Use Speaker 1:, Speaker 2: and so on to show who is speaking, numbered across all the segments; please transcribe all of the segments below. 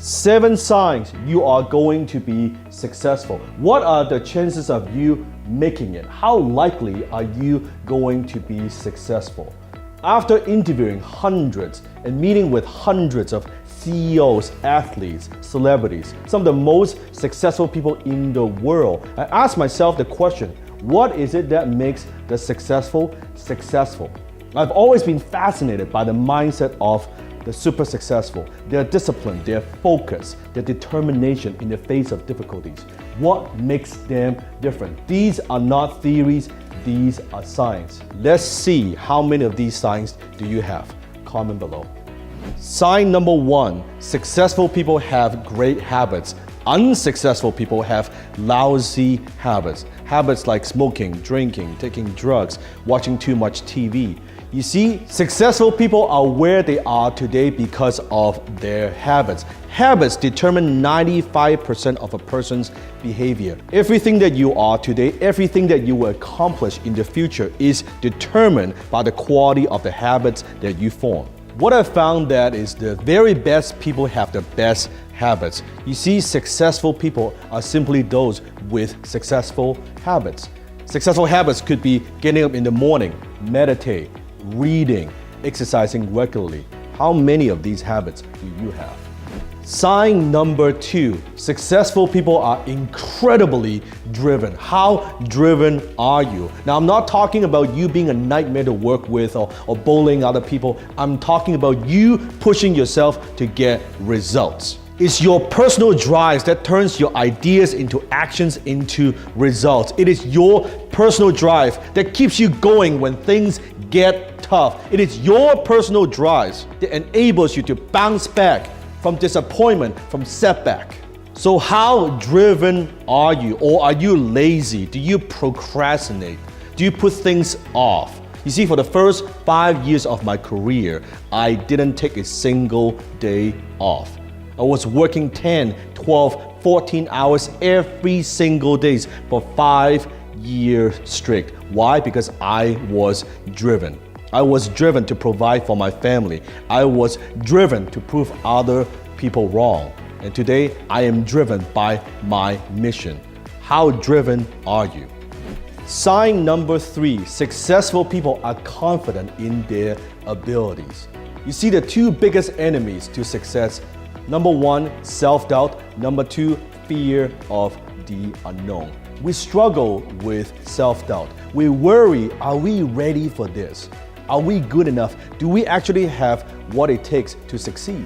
Speaker 1: 7 signs you are going to be successful. What are the chances of you making it? How likely are you going to be successful? After interviewing hundreds and meeting with hundreds of CEOs, athletes, celebrities, some of the most successful people in the world, I asked myself the question, what is it that makes the successful successful? I've always been fascinated by the mindset of the super successful, their discipline, their focus, their determination in the face of difficulties. What makes them different? These are not theories, these are signs. Let's see how many of these signs do you have. Comment below. Sign number 1, successful people have great habits. Unsuccessful people have lousy habits. Habits like smoking, drinking, taking drugs, watching too much TV. You see, successful people are where they are today because of their habits. Habits determine 95% of a person's behavior. Everything that you are today, everything that you will accomplish in the future is determined by the quality of the habits that you form. What I've found that is the very best people have the best habits. You see, successful people are simply those with successful habits. Successful habits could be getting up in the morning, meditate, reading, exercising regularly. How many of these habits do you have? Sign number 2, successful people are incredibly driven. How driven are you? Now, I'm not talking about you being a nightmare to work with or bullying other people. I'm talking about you pushing yourself to get results. It's your personal drive that turns your ideas into actions, into results. It is your personal drive that keeps you going when things get tough. It is your personal drive that enables you to bounce back from disappointment, from setback. So how driven are you? Or are you lazy? Do you procrastinate? Do you put things off? You see, for the first 5 years of my career, I didn't take a single day off. I was working 10, 12, 14 hours every single day for 5 years straight. Why? Because I was driven. I was driven to provide for my family. I was driven to prove other people wrong. And today, I am driven by my mission. How driven are you? Sign number 3, successful people are confident in their abilities. You see, the 2 biggest enemies to success: number 1, self-doubt. Number 2, fear of the unknown. We struggle with self-doubt. We worry, are we ready for this? Are we good enough? Do we actually have what it takes to succeed?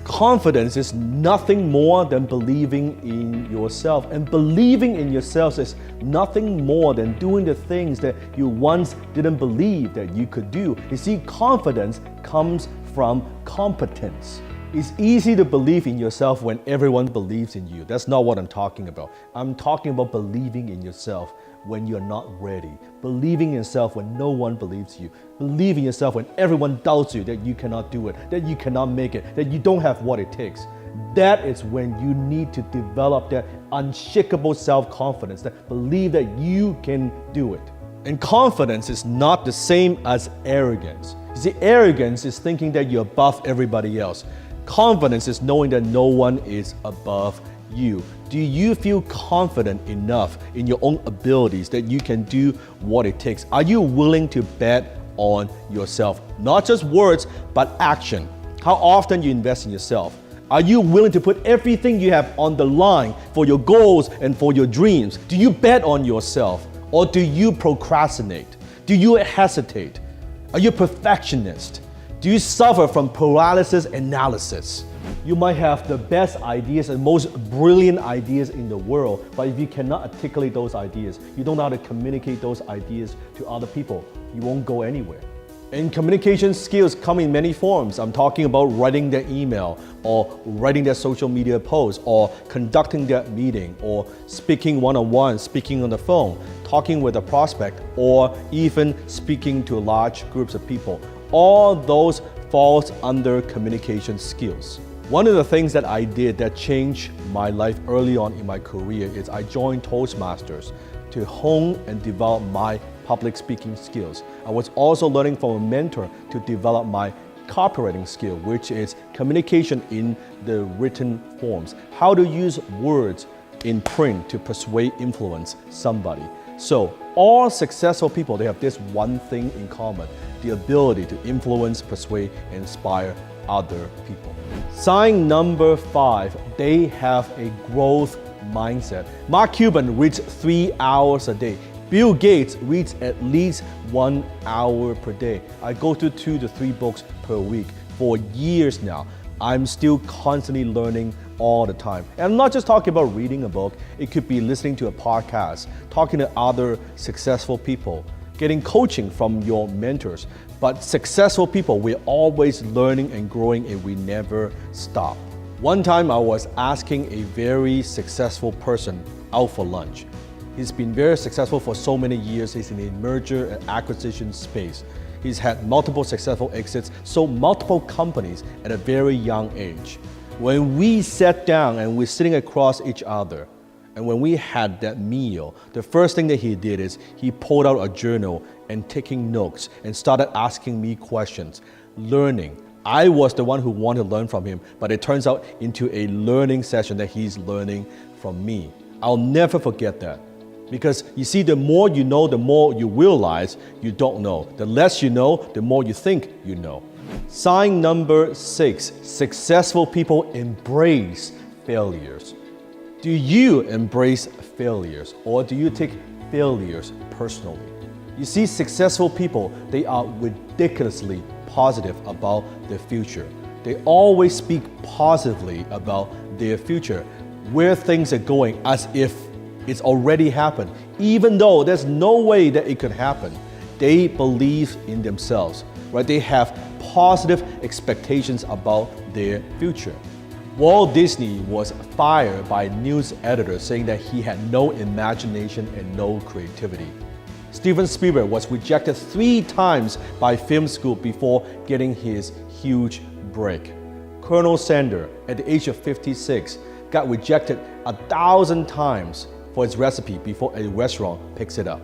Speaker 1: Confidence is nothing more than believing in yourself. And believing in yourself is nothing more than doing the things that you once didn't believe that you could do. You see, confidence comes from competence. It's easy to believe in yourself when everyone believes in you. That's not what I'm talking about. I'm talking about believing in yourself when you're not ready. Believing in yourself when no one believes you. Believing in yourself when everyone doubts you that you cannot do it, that you cannot make it, that you don't have what it takes. That is when you need to develop that unshakable self-confidence, that believe that you can do it. And confidence is not the same as arrogance. You see, arrogance is thinking that you're above everybody else. Confidence is knowing that no one is above you. Do you feel confident enough in your own abilities that you can do what it takes? Are you willing to bet on yourself? Not just words, but action. How often you invest in yourself? Are you willing to put everything you have on the line for your goals and for your dreams? Do you bet on yourself? Or do you procrastinate? Do you hesitate? Are you a perfectionist? Do you suffer from paralysis analysis? You might have the best ideas and most brilliant ideas in the world, but if you cannot articulate those ideas, you don't know how to communicate those ideas to other people, you won't go anywhere. And communication skills come in many forms. I'm talking about writing their email, or writing their social media post, or conducting that meeting, or speaking one-on-one, speaking on the phone, talking with a prospect, or even speaking to large groups of people. All those falls under communication skills. One of the things that I did that changed my life early on in my career is I joined Toastmasters to hone and develop my public speaking skills. I was also learning from a mentor to develop my copywriting skill, which is communication in the written forms. How to use words in print to persuade, influence somebody. So all successful people, they have this one thing in common: the ability to influence, persuade, and inspire other people. Sign number 5, they have a growth mindset. Mark Cuban reads 3 hours a day. Bill Gates reads at least 1 hour per day. I go through 2 to 3 books per week for years now. I'm still constantly learning all the time. And I'm not just talking about reading a book. It could be listening to a podcast, talking to other successful people, getting coaching from your mentors. But successful people, we're always learning and growing, and we never stop. One time I was asking a very successful person out for lunch. He's been very successful for so many years. He's in the merger and acquisition space. He's had multiple successful exits, sold multiple companies at a very young age. When we sat down and we're sitting across each other, and when we had that meal, the first thing that he did is he pulled out a journal and taking notes and started asking me questions, learning. I was the one who wanted to learn from him, but it turns out into a learning session that he's learning from me. I'll never forget that. Because you see, the more you know, the more you realize you don't know. The less you know, the more you think you know. Sign number 6, successful people embrace failures. Do you embrace failures, or do you take failures personally? You see, successful people, they are ridiculously positive about their future. They always speak positively about their future, where things are going, as if it's already happened. Even though there's no way that it could happen, they believe in themselves, right? They have positive expectations about their future. Walt Disney was fired by a news editor saying that he had no imagination and no creativity. Steven Spielberg was rejected 3 times by film school before getting his huge break. Colonel Sanders, at the age of 56, got rejected 1,000 times for his recipe before a restaurant picks it up.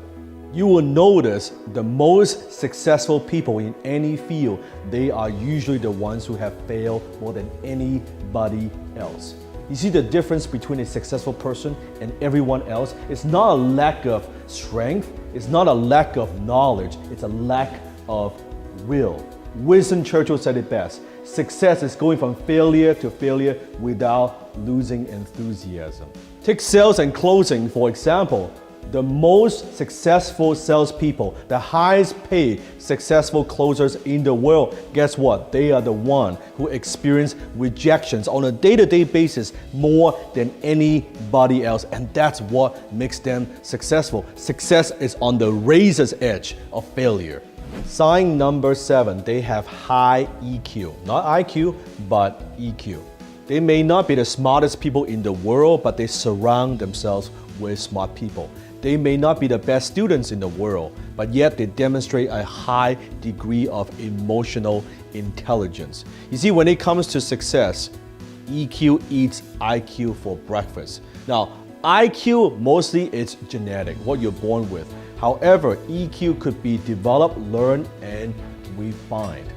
Speaker 1: You will notice the most successful people in any field, they are usually the ones who have failed more than anybody else. You see, the difference between a successful person and everyone else? It's not a lack of strength, it's not a lack of knowledge, it's a lack of will. Winston Churchill said it best: success is going from failure to failure without losing enthusiasm. Take sales and closing, for example. The most successful salespeople, the highest paid successful closers in the world, guess what? They are the one who experience rejections on a day-to-day basis more than anybody else. And that's what makes them successful. Success is on the razor's edge of failure. Sign number 7, they have high EQ. Not IQ, but EQ. They may not be the smartest people in the world, but they surround themselves with smart people. They may not be the best students in the world, but yet they demonstrate a high degree of emotional intelligence. You see, when it comes to success, EQ eats IQ for breakfast. Now, IQ mostly is genetic, what you're born with. However, EQ could be developed, learned, and refined.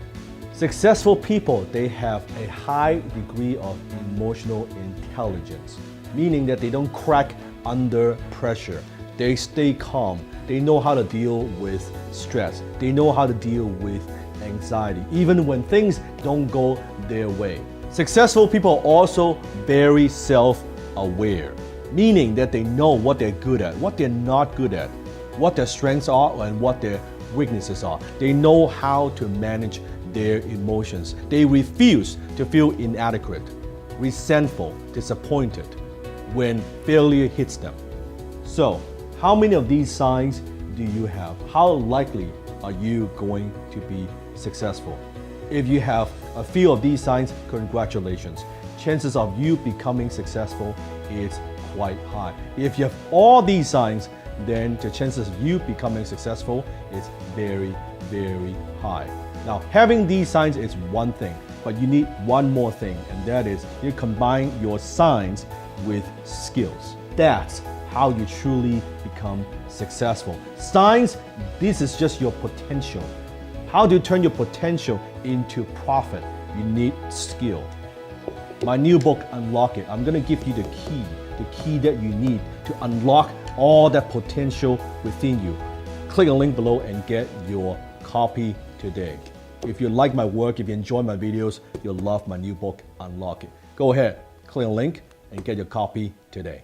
Speaker 1: Successful people, they have a high degree of emotional intelligence, meaning that they don't crack under pressure. They stay calm. They know how to deal with stress. They know how to deal with anxiety, even when things don't go their way. Successful people are also very self-aware, meaning that they know what they're good at, what they're not good at, what their strengths are and what their weaknesses are. They know how to manage their emotions. They refuse to feel inadequate, resentful, disappointed when failure hits them. So, how many of these signs do you have? How likely are you going to be successful? If you have a few of these signs, congratulations. Chances of you becoming successful is quite high. If you have all these signs, then the chances of you becoming successful is very, very high. Now, having these signs is one thing, but you need one more thing, and that is you combine your signs with skills. That's how you truly become successful. Signs, this is just your potential. How do you turn your potential into profit? You need skill. My new book, Unlock It, I'm going to give you the key that you need to unlock all that potential within you. Click the link below and get your copy today. If you like my work, if you enjoy my videos, you'll love my new book, Unlock It. Go ahead, click the link and get your copy today.